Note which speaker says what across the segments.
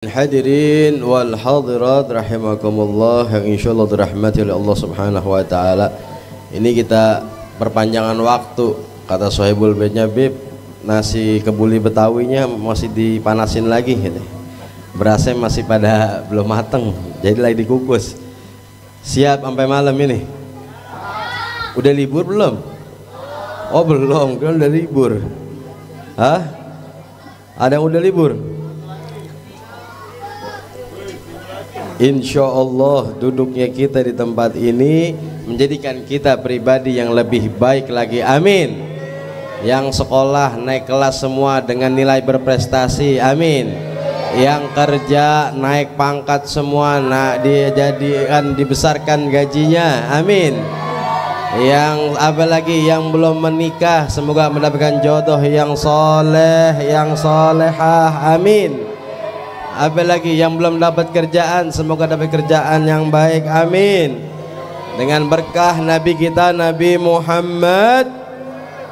Speaker 1: Hadirin wal hadirat rahimakumullah yang insyaallah dirahmati oleh Allah Subhanahu wa taala. Ini kita perpanjangan waktu, kata Sohibul Baitnya, Bib, nasi kebuli Betawinya masih dipanasin lagi gitu. Berasnya masih pada belum mateng, jadi lagi dikukus. Siap sampai malam ini? Udah libur belum? Oh belum, kan udah libur. Hah? Ada yang udah libur? Insya Allah duduknya kita di tempat ini menjadikan kita pribadi yang lebih baik lagi, amin. Yang sekolah naik kelas semua dengan nilai berprestasi, amin. Yang kerja naik pangkat semua, dia jadikan dibesarkan gajinya, amin. Yang apalagi yang belum menikah semoga mendapatkan jodoh yang soleh, yang solehah, amin. Apalagi yang belum dapat kerjaan semoga dapat kerjaan yang baik, amin. Dengan berkah Nabi kita Nabi Muhammad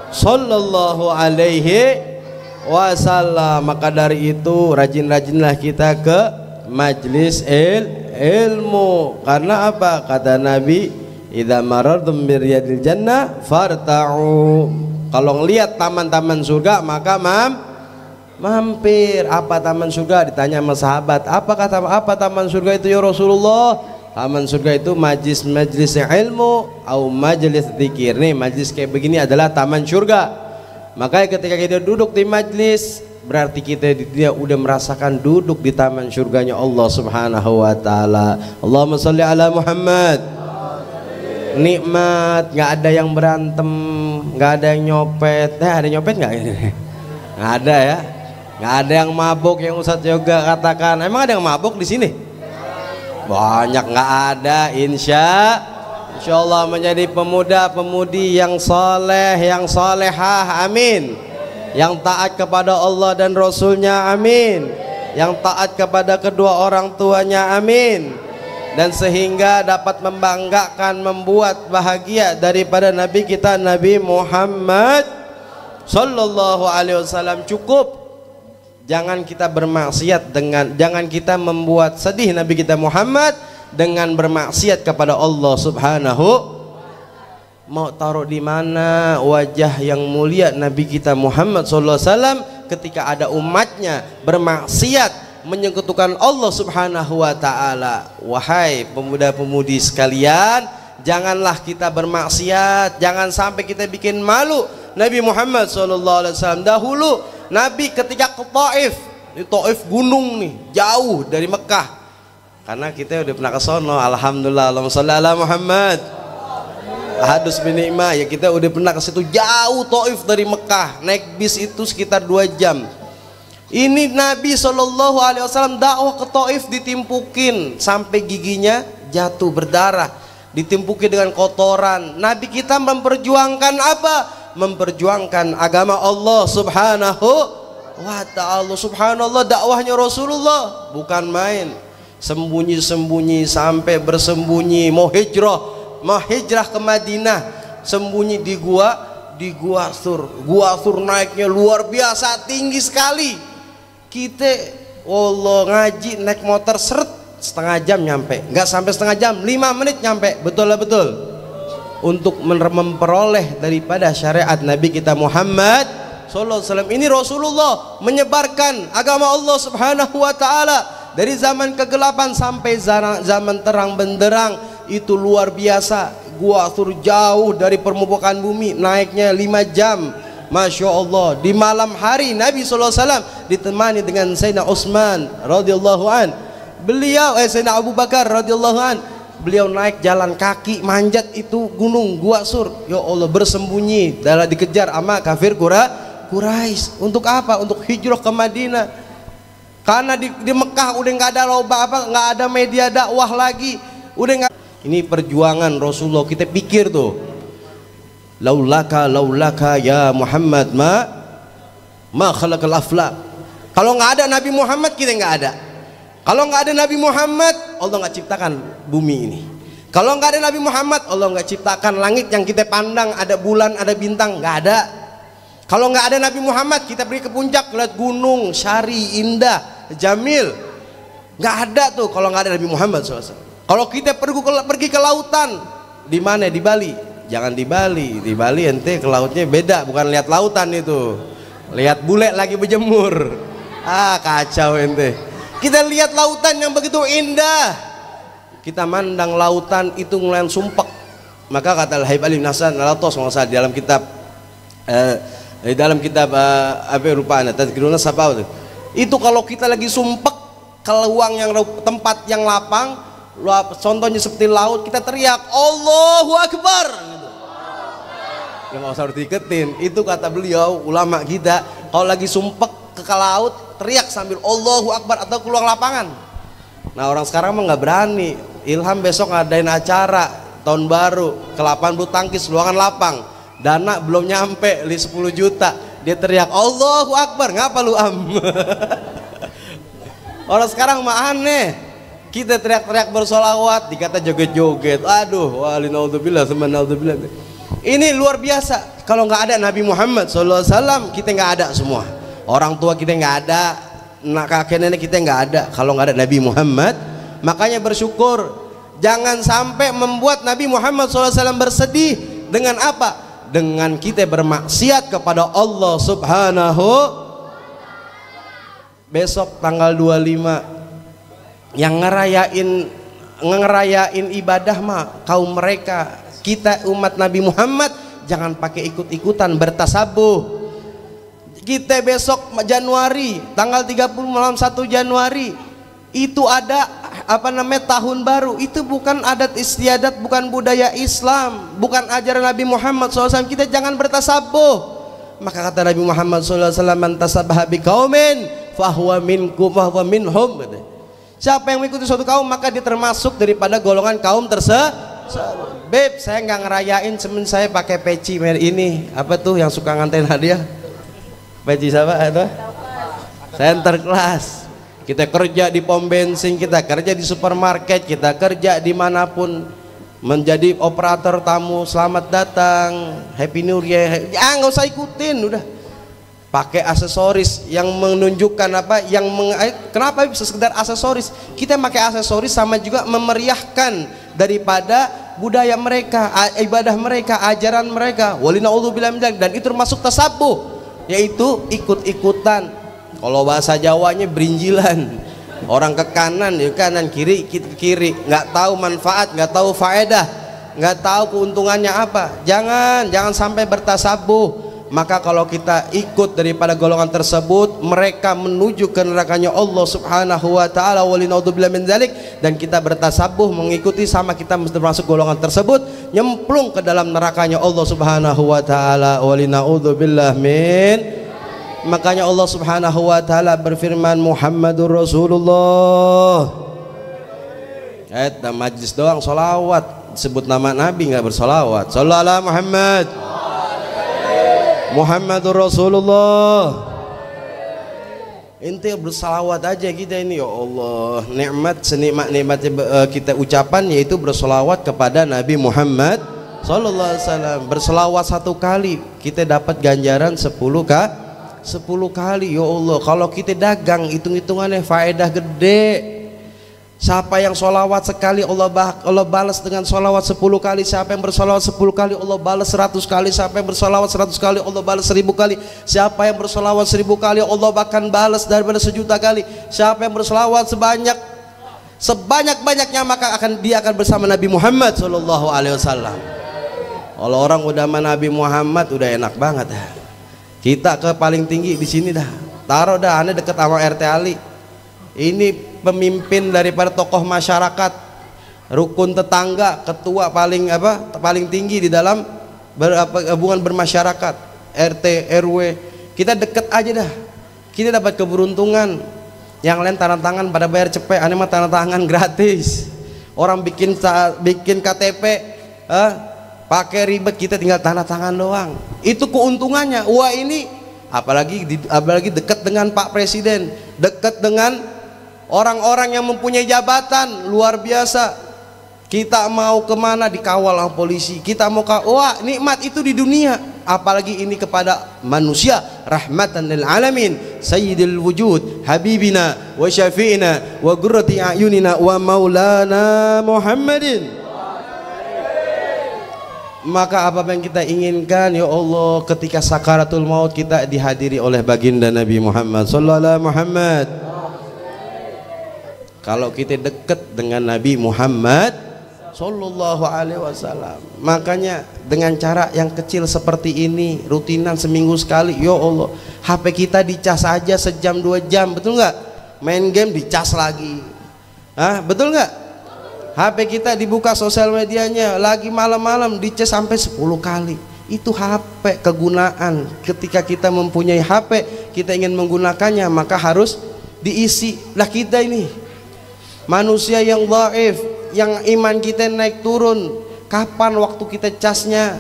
Speaker 1: sallallahu alaihi wasallam. Maka dari itu rajin-rajinlah kita ke majlis ilmu. Karena apa? Kata Nabi, idza marartum biriyadil jannah farta'u. Kalau ngelihat taman-taman surga maka mampir. Apa taman surga? Ditanya sama sahabat, apa taman surga itu ya Rasulullah? Taman surga itu majlis ilmu atau majlis zikir. Nih majlis kayak begini adalah taman surga. Makanya ketika kita duduk di majlis, berarti kita di dunia udah merasakan duduk di taman surganya Allah Subhanahu wa taala. Allahumma sholli ala Muhammad. Nikmat, nggak ada yang berantem, nggak ada yang nyopet. Ada nyopet nggak? Nggak ada ya. Nggak ada yang mabuk, yang Ustadz Yoga katakan. Emang ada yang mabuk di sini? Banyak nggak ada. Insya Allah menjadi pemuda-pemudi yang soleh, yang solehah, amin. Yang taat kepada Allah dan Rasulnya, amin. Yang taat kepada kedua orang tuanya, amin. Dan sehingga dapat membanggakan, membuat bahagia daripada Nabi kita Nabi Muhammad sallallahu alaihi wasallam. Cukup. Jangan kita bermaksiat jangan kita membuat sedih Nabi kita Muhammad dengan bermaksiat kepada Allah Subhanahu. Mau taruh di mana wajah yang mulia Nabi kita Muhammad sallallahu alaihi wasallam ketika ada umatnya bermaksiat menyekutukan Allah Subhanahu wa taala? Wahai pemuda-pemudi sekalian, janganlah kita bermaksiat, jangan sampai kita bikin malu Nabi Muhammad sallallahu alaihi wasallam. Dahulu Nabi ketika ke Taif, di Taif gunung nih, jauh dari Mekah. Karena kita udah pernah ke sono, alhamdulillah, Allahumma sholli ala Muhammad. Hadus bin Ni'mah, ya kita udah pernah ke situ, jauh Taif dari Mekah. Naik bis itu sekitar 2 jam. Ini Nabi sallallahu alaihi wasallam dakwah ke Taif ditimpukin sampai giginya jatuh berdarah, ditimpukin dengan kotoran. Nabi kita memperjuangkan apa? Memperjuangkan agama Allah Subhanahu wa ta'ala. Subhanallah, dakwahnya Rasulullah bukan main. Sembunyi-sembunyi sampai bersembunyi, mau hijrah ke Madinah, sembunyi di gua Sur. Gua Sur naiknya luar biasa tinggi sekali. Kita Allah ngaji naik motor setengah jam nyampe, nggak sampai setengah jam, 5 menit nyampe. Betul. Untuk memperoleh daripada syariat Nabi kita Muhammad sallallahu alaihi wasallam. Ini Rasulullah menyebarkan agama Allah Subhanahu wa taala dari zaman kegelapan sampai zaman terang benderang. Itu luar biasa. Gua Thur jauh dari permukaan bumi, naiknya 5 jam. Masya Allah. Di malam hari Nabi sallallahu alaihi wasallam ditemani dengan Sayyidina Utsman radhiyallahu an. Sayyidina Abu Bakar radhiyallahu an. Beliau naik jalan kaki manjat itu gunung Gua Sur. Ya Allah, bersembunyi dalam dikejar sama kafir Quraisy. Untuk apa? Untuk hijrah ke Madinah. Karena di Mekah udah nggak ada nggak ada media dakwah lagi. Udah nggak. Ini perjuangan Rasulullah. Kita pikir tuh. Laulaka ya Muhammad ma khalaqal aflaq. Kalau nggak ada Nabi Muhammad kita nggak ada. Kalau nggak ada Nabi Muhammad, Allah nggak ciptakan bumi ini. Kalau nggak ada Nabi Muhammad, Allah nggak ciptakan langit yang kita pandang, ada bulan, ada bintang, nggak ada. Kalau nggak ada Nabi Muhammad, kita pergi ke puncak lihat gunung, syari, indah, jamil. Nggak ada tuh kalau nggak ada Nabi Muhammad SAW. Kalau kita pergi ke lautan, di mana? Di Bali. Jangan di Bali. Di Bali ente ke lautnya beda, bukan lihat lautan itu. Lihat bule lagi berjemur. Kacau ente. Kita lihat lautan yang begitu indah. Kita mandang lautan itu ngelayan sumpek. Maka kata Al-Habib Ali bin Hasan Al-Attas di dalam kitab apa rupanya Tazkiruna Sabaw itu, kalau kita lagi sumpek ke tempat yang lapang, contohnya seperti laut, kita teriak Allahu Akbar gitu. Ya nggak usah diiketin. Itu kata beliau ulama kita, kalau lagi sumpek ke laut teriak sambil Allahu Akbar atau keluar lapangan. Nah orang sekarang mah nggak berani. Ilham besok ngadain acara tahun baru ke lapangan bulu tangkis luangan lapang, dana belum nyampe 10 juta, dia teriak Allahu Akbar. Ngapa lu Orang sekarang mah aneh. Kita teriak-teriak bersolawat dikata joget-joget. Aduh, walinaudzubillah semanalzubillah. Ini luar biasa. Kalau nggak ada Nabi Muhammad SAW, kita nggak ada semua. Orang tua kita nggak ada, kakek nenek kita nggak ada. Kalau nggak ada Nabi Muhammad, makanya bersyukur. Jangan sampai membuat Nabi Muhammad SAW bersedih. Dengan apa? Dengan kita bermaksiat kepada Allah Subhanahu. Besok tanggal 25 yang ngerayain ibadah mah kaum mereka. Kita umat Nabi Muhammad jangan pakai ikut-ikutan bertasabuh. Kita besok Januari tanggal 30 malam 1 Januari itu ada tahun baru. Itu bukan adat istiadat, bukan budaya Islam, bukan ajaran Nabi Muhammad SAW. Kita jangan bertasabuh. Maka kata Nabi Muhammad SAW, man tasabbaha biqaumin fahuwa minkum fahuwa minhum. Siapa yang mengikuti suatu kaum maka dia termasuk daripada golongan kaum tersebut. Beb, saya nggak ngerayain, semen saya pakai peci ini apa tuh yang suka nganterin hadiah? Peci siapa itu? Center Class. Kita kerja di pom bensin, kita kerja di supermarket, kita kerja dimanapun, menjadi operator tamu, selamat datang, Happy New Year. Nggak usah ikutin, udah. Pakai aksesoris yang menunjukkan kenapa bisa sekedar aksesoris? Kita pakai aksesoris sama juga memeriahkan daripada budaya mereka, ibadah mereka, ajaran mereka. Walinaudzubillah min dzalik. Dan itu termasuk tasabuh, yaitu ikut-ikutan. Kalau bahasa Jawanya berinjilan. Orang ke kanan, ya kanan, kiri ke kiri, nggak tahu manfaat, nggak tahu faedah, nggak tahu keuntungannya apa. Jangan sampai bertasabuh. Maka kalau kita ikut daripada golongan tersebut, mereka menuju ke nerakanya Allah Subhanahu wa taala, walinaudzubillah min dzalik, dan kita bertasabuh mengikuti sama kita masuk golongan tersebut, nyemplung ke dalam nerakanya Allah Subhanahu wa taala, walinaudzubillah min. Makanya Allah Subhanahu wa taala berfirman, Muhammadur Rasulullah. Majlis doang sholawat, sebut nama Nabi nggak bersolawat. Shallallahu alaihi Muhammad. Muhammadur Rasulullah. Ente bersalawat aja kita ini, ya Allah, nikmat senikmat-nikmatnya kita ucapan yaitu bersolawat kepada Nabi Muhammad sallallahu alaihi wasallam. Berselawat 1 kali kita dapat ganjaran 10 kali. Ya Allah, kalau kita dagang hitung-hitungannya faedah gede. Siapa yang sholawat sekali Allah balas dengan sholawat 10 kali. Siapa yang bersolawat 10 kali Allah balas 100 kali. Siapa yang bersolawat 100 kali Allah balas 1000 kali. Siapa yang bersolawat 1000 kali Allah bahkan balas daripada 1.000.000 kali. Siapa yang bersolawat sebanyak-banyaknya maka dia akan bersama Nabi Muhammad Sallallahu Alaihi Wasallam. Kalau orang udah sama Nabi Muhammad udah enak banget. Kita ke paling tinggi di sini dah. Taruh dah, aneh deket sama RT Ali. Ini pemimpin daripada tokoh masyarakat, rukun tetangga, ketua paling tinggi di dalam hubungan bermasyarakat, RT RW. Kita deket aja dah, kita dapat keberuntungan. Yang lain tanda tangan pada bayar cepet, aneh mah tanda tangan gratis. Orang bikin KTP pakai ribet, kita tinggal tanda tangan doang. Itu keuntungannya. Wah, ini apalagi dekat dengan Pak Presiden, dekat dengan orang-orang yang mempunyai jabatan luar biasa. Kita mau kemana dikawal sama polisi. Kita mau wah, nikmat itu di dunia. Apalagi ini kepada manusia rahmatan lil alamin sayyidil wujud habibina wa syafi'ina wa qurrati a'yunina wa maulana Muhammadin. Maka apa yang kita inginkan ya Allah ketika sakaratul maut kita dihadiri oleh baginda Nabi Muhammad sallallahu alaihi Muhammad. Kalau kita dekat dengan Nabi Muhammad sallallahu alaihi wasallam, makanya dengan cara yang kecil seperti ini, rutinan seminggu sekali, ya Allah, HP kita dicas aja sejam 2 jam, betul nggak? Main game dicas lagi, betul nggak? HP kita dibuka sosial medianya lagi malam-malam dicas sampai 10 kali. Itu HP kegunaan. Ketika kita mempunyai HP, kita ingin menggunakannya, maka harus diisi. Lah kita ini manusia yang dhaif, yang iman kita naik turun. Kapan waktu kita casnya?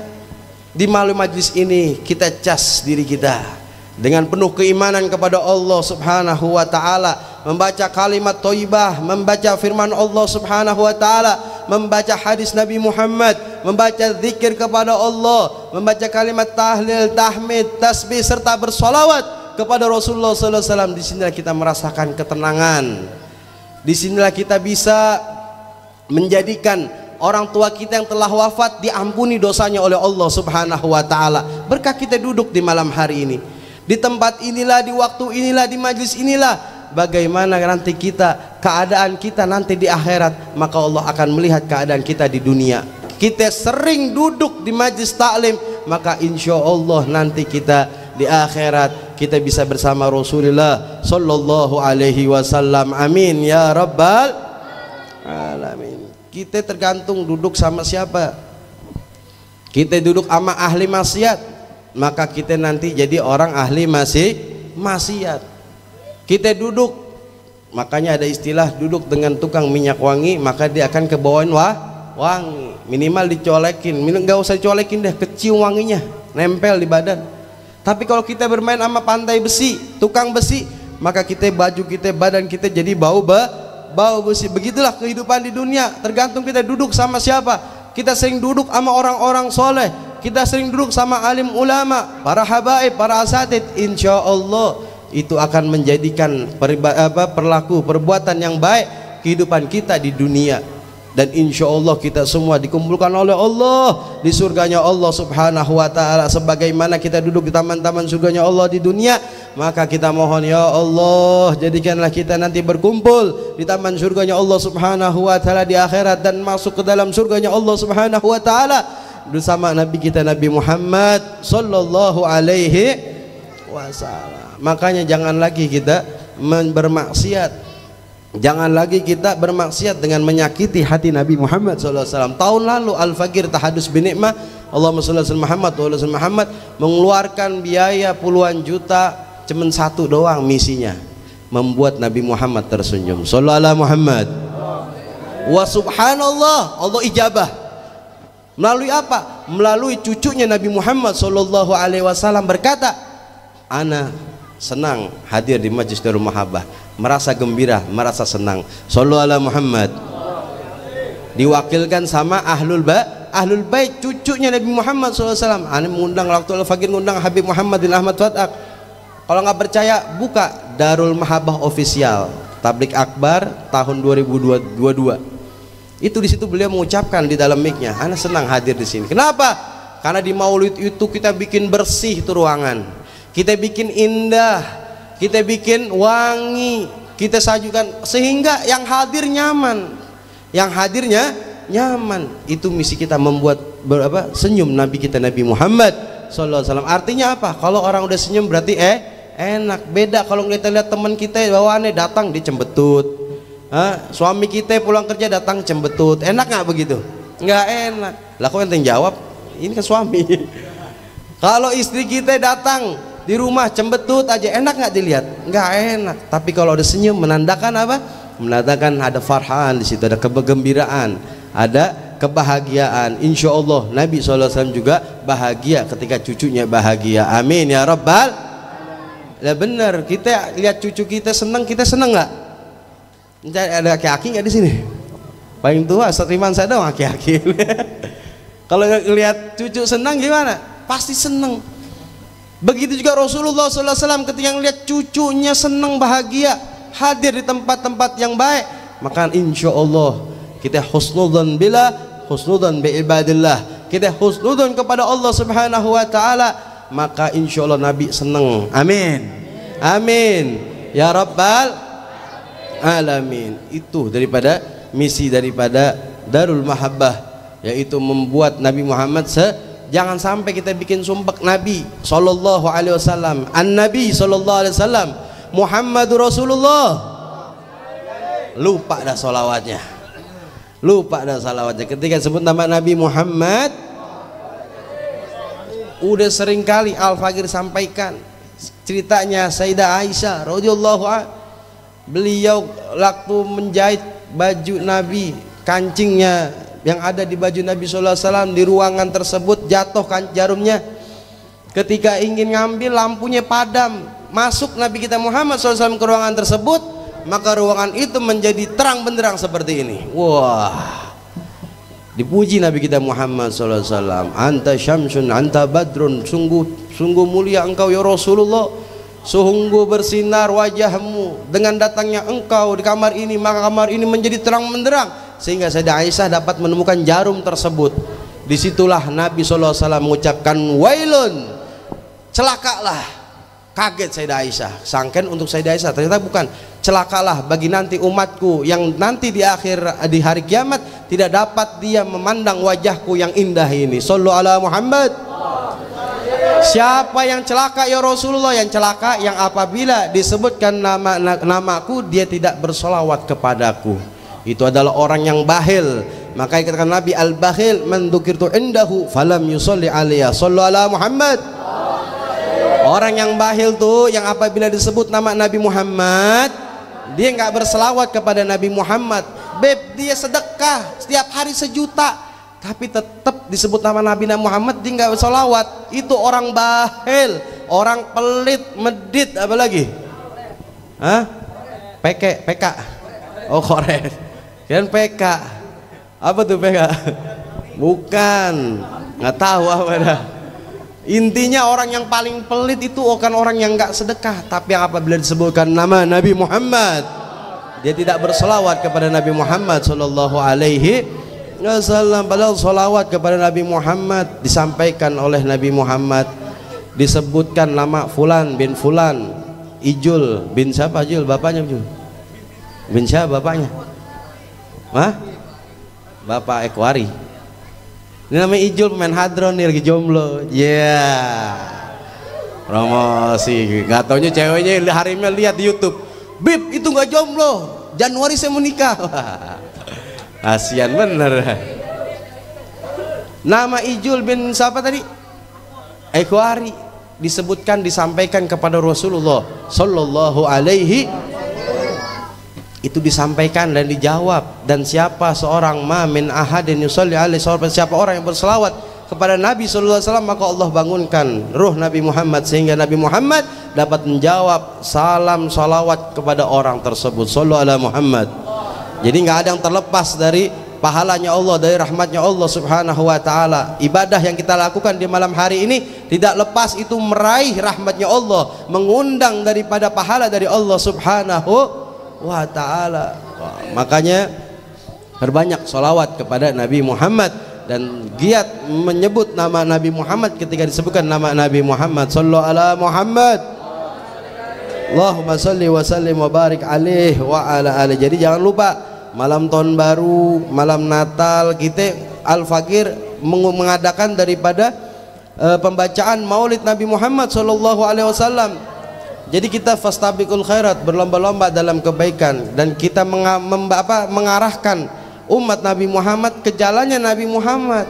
Speaker 1: Di malam majlis ini kita cas diri kita dengan penuh keimanan kepada Allah Subhanahu wa taala, membaca kalimat thayyibah, membaca firman Allah Subhanahu wa taala, membaca hadis Nabi Muhammad, membaca zikir kepada Allah, membaca kalimat tahlil, tahmid, tasbih serta bersolawat kepada Rasulullah sallallahu alaihi wasallam. Di sinilah kita merasakan ketenangan. Di sinilah kita bisa menjadikan orang tua kita yang telah wafat diampuni dosanya oleh Allah Subhanahu wa taala berkah kita duduk di malam hari ini. Di tempat inilah, di waktu inilah, di majlis inilah, bagaimana nanti kita, keadaan kita nanti di akhirat, maka Allah akan melihat keadaan kita di dunia. Kita sering duduk di majlis taklim, maka insya Allah nanti kita di akhirat kita bisa bersama Rasulullah sallallahu alaihi wasallam. Amin ya rabbal alamin. Kita tergantung duduk sama siapa. Kita duduk sama ahli maksiat, maka kita nanti jadi orang ahli maksiat. Kita duduk, makanya ada istilah duduk dengan tukang minyak wangi, maka dia akan kebawain wangi. Minimal dicolekin, nggak usah dicolekin deh, kecium wanginya, nempel di badan. Tapi kalau kita bermain sama pantai besi, tukang besi, maka kita baju kita, badan kita jadi bau besi. Begitulah kehidupan di dunia, tergantung kita duduk sama siapa. Kita sering duduk sama orang-orang soleh, kita sering duduk sama alim ulama, para habaib, para asatid, insya Allah itu akan menjadikan perbuatan yang baik kehidupan kita di dunia. Dan insya Allah kita semua dikumpulkan oleh Allah di surganya Allah Subhanahu wa ta'ala. Sebagaimana kita duduk di taman-taman surganya Allah di dunia, maka kita mohon ya Allah, jadikanlah kita nanti berkumpul di taman surganya Allah Subhanahu wa ta'ala di akhirat, dan masuk ke dalam surganya Allah Subhanahu wa ta'ala bersama Nabi kita Nabi Muhammad sallallahu alaihi wasallam. Makanya jangan lagi kita bermaksiat, jangan lagi kita bermaksiat dengan menyakiti hati Nabi Muhammad SAW. Tahun lalu Al-Fakir Tahadus Binikmah Allahumma sholli ala Muhammad wa ala Muhammad mengeluarkan biaya puluhan juta, cuman satu doang misinya, membuat Nabi Muhammad tersenyum. Sholli ala Muhammad. Wa subhanallah, Allah ijabah. Melalui apa? Melalui cucunya Nabi Muhammad SAW berkata, ana senang hadir di majlis Darul Mahabbah, merasa gembira, merasa senang. Shallallahu ala Muhammad. Diwakilkan sama ahlul bait, cucunya Nabi Muhammad SAW. Ani mengundang, waktu Al-Fakir mengundang Habib Muhammad bin Ahmad Fataq. Kalau nggak percaya, buka Darul Mahabbah official Tablik Akbar tahun 2022. Itu di situ beliau mengucapkan di dalam mic-nya, ana senang hadir di sini. Kenapa? Karena di Maulid itu kita bikin bersih itu ruangan, kita bikin indah, kita bikin wangi, kita sajukan sehingga yang hadir nyaman, yang hadirnya nyaman. Itu misi kita, membuat senyum Nabi kita Nabi Muhammad SAW. Artinya apa? Kalau orang udah senyum berarti enak. Beda kalau kita lihat teman kita bawaannya datang dicembetut, suami kita pulang kerja datang cembetut, enak nggak begitu? Nggak enak. Lah kok yang jawab? Ini kan suami. Kalau istri kita datang di rumah cembetut aja, enak nggak dilihat? Nggak enak. Tapi kalau ada senyum menandakan apa? Menandakan ada farhan di situ, ada kegembiraan, ada kebahagiaan. Insya Allah Nabi SAW juga bahagia ketika cucunya bahagia. Amin ya rabbal. Lah benar, kita lihat cucu kita senang nggak? Ada aki-aki nggak di sini? Paling tua Ustaz Iman saya dong aki-aki. Kalau lihat cucu senang gimana? Pasti senang. Begitu juga Rasulullah SAW ketika melihat cucunya senang bahagia hadir di tempat-tempat yang baik, maka insya Allah kita husnudzon billah, husnudzon bi ibadillah, kita husnudzon kepada Allah Subhanahu wa taala, maka insya Allah Nabi senang. Amin, amin ya rabbal alamin. Itu daripada misi daripada Darul Mahabbah, yaitu membuat Nabi Muhammad jangan sampai kita bikin sumpek Nabi sallallahu alaihi wasallam. An-Nabi sallallahu alaihi wasallam Muhammadur Rasulullah, lupa dah solawatnya, lupa dah salawatnya. Ketika sebut nama Nabi Muhammad, udah sering kali Al-Fakir sampaikan ceritanya Sayyidah Aisyah radhiyallahu anha. Beliau waktu menjahit baju Nabi, kancingnya yang ada di baju Nabi sallallahu alaihi wasallam, di ruangan tersebut jatuh jarumnya. Ketika ingin ngambil, lampunya padam. Masuk Nabi kita Muhammad sallallahu alaihi wasallam ke ruangan tersebut, maka ruangan itu menjadi terang benderang seperti ini. Wah, dipuji Nabi kita Muhammad sallallahu alaihi wasallam. Anta syamsun, anta badrun, sungguh mulia engkau ya Rasulullah, sungguh bersinar wajahmu. Dengan datangnya engkau di kamar ini, maka kamar ini menjadi terang benderang, sehingga Sayyidah Aisyah dapat menemukan jarum tersebut. Disitulah Nabi SAW mengucapkan wailun, celakalah. Kaget Sayyidah Aisyah, sangken untuk Sayyidah Aisyah, ternyata bukan. Celakalah bagi nanti umatku yang nanti di di hari kiamat tidak dapat dia memandang wajahku yang indah ini. Sallu ala Muhammad. Siapa yang celaka ya Rasulullah? Yang celaka yang apabila disebutkan namaku dia tidak bersolawat kepadaku. Itu adalah orang yang bakhil. Maka dikatakan Nabi, al-bakhil man dzukirtu indahu falam yusolli alaiya. Sallu ala Muhammad. Orang yang bakhil tuh yang apabila disebut nama Nabi Muhammad dia nggak berselawat kepada Nabi Muhammad. Beb, dia sedekah setiap hari 1 juta, tapi tetap disebut nama Nabi Muhammad dia nggak berselawat. Itu orang bakhil, orang pelit, medit, apa lagi? Hah? PK. Oh, korek. Kan PK. Apa tuh PK? Bukan, nggak tahu apa dah. Intinya orang yang paling pelit itu bukan orang yang nggak sedekah, tapi yang apabila disebutkan nama Nabi Muhammad dia tidak berselawat kepada Nabi Muhammad sallallahu alaihi wasallam. Padahal selawat kepada Nabi Muhammad disampaikan oleh Nabi Muhammad, disebutkan nama Fulan bin Fulan, Ijul bin siapa? Ijul bapaknya, Ijul bin siapa bapaknya? Hah? Bapak Ekwari. Ini namanya Ijul, pemain hadron, nih lagi jomblo. Promosi. Gak taunya ceweknya harimnya lihat di YouTube, Bib itu gak jomblo, Januari saya mau nikah. Kasian bener. Nama Ijul bin siapa tadi? Ekwari disebutkan, disampaikan kepada Rasulullah sallallahu alaihi, itu disampaikan dan dijawab. Dan siapa seorang min ahadin yusalli alaihi, siapa orang yang berselawat kepada Nabi sallallahu alaihi wasallam, maka Allah bangunkan ruh Nabi Muhammad sehingga Nabi Muhammad dapat menjawab salam salawat kepada orang tersebut. Sallallahu alaihi Muhammad. Jadi nggak ada yang terlepas dari pahalanya Allah, dari rahmatnya Allah subhanahu wa ta'ala. Ibadah yang kita lakukan di malam hari ini tidak lepas itu meraih rahmatnya Allah, mengundang daripada pahala dari Allah subhanahu wa ta'ala. Makanya berbanyak sholawat kepada Nabi Muhammad dan giat menyebut nama Nabi Muhammad ketika disebutkan nama Nabi Muhammad. Sallu ala Muhammad. Allahumma salli wa sallim wa barik alaihi wa ala alihi. Jadi jangan lupa malam tahun baru, malam Natal, kita Al-Fakir mengadakan daripada pembacaan Maulid Nabi Muhammad sallallahu alaihi wasallam. Jadi kita fastabiqul khairat, berlomba-lomba dalam kebaikan, dan kita mengarahkan umat Nabi Muhammad ke jalannya Nabi Muhammad.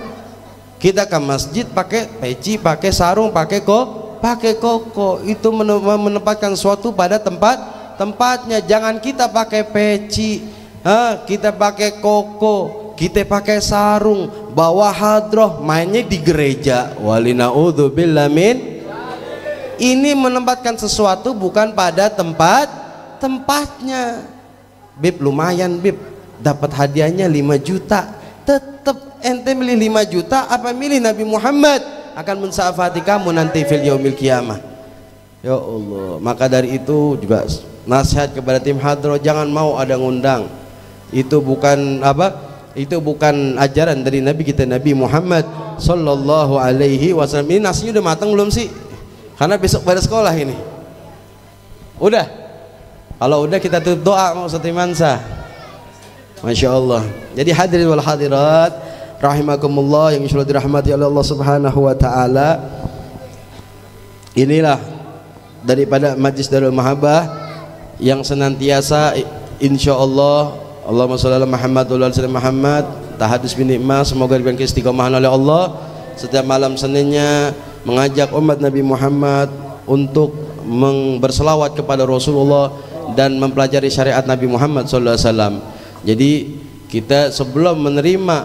Speaker 1: Kita ke masjid pakai peci, pakai sarung, pakai koko. Itu menempatkan suatu pada tempatnya. Jangan kita pakai peci, kita pakai koko, kita pakai sarung, bawa hadroh, mainnya di gereja. Walina'udzubillah min. Ini menempatkan sesuatu bukan pada tempatnya. Bib, lumayan Bib, dapat hadiahnya 5 juta. Tetap ente milih 5 juta apa milih Nabi Muhammad? akan mensafati kamu nanti fil yaumil qiyamah. Ya Allah, maka dari itu juga nasihat kepada tim hadroh, jangan mau ada ngundang. Itu bukan apa? Itu bukan ajaran dari Nabi kita, Nabi Muhammad sallallahu alaihi wasallam. Ini nasinya udah matang belum sih? Karena besok pada sekolah ini. Udah? Kalau udah kita tutup doa mau Ustaz Imansa. Masya Allah. Jadi hadirin wal hadirat rahimakumullah yang insyaallah dirahmati oleh Allah Subhanahu wa taala. Inilah daripada Majlis Darul Mahabbah yang senantiasa insyaallah Allahumma shalli ala Muhammad wa ala ali Muhammad tahadus bin nikmah, semoga diberikan istiqomahan oleh Allah setiap malam Seninnya mengajak umat Nabi Muhammad untuk berselawat kepada Rasulullah dan mempelajari syariat Nabi Muhammad sallallahu alaihi wasallam. Jadi kita sebelum menerima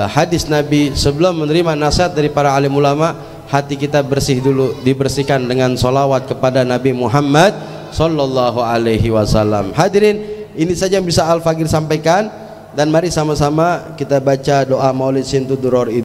Speaker 1: hadis Nabi, sebelum menerima nasihat dari para alim ulama, hati kita bersih dulu, dibersihkan dengan solawat kepada Nabi Muhammad sallallahu alaihi wasallam. Hadirin, ini saja yang bisa Al Fagir sampaikan, dan mari sama-sama kita baca doa Maulid Sintu Duror itu.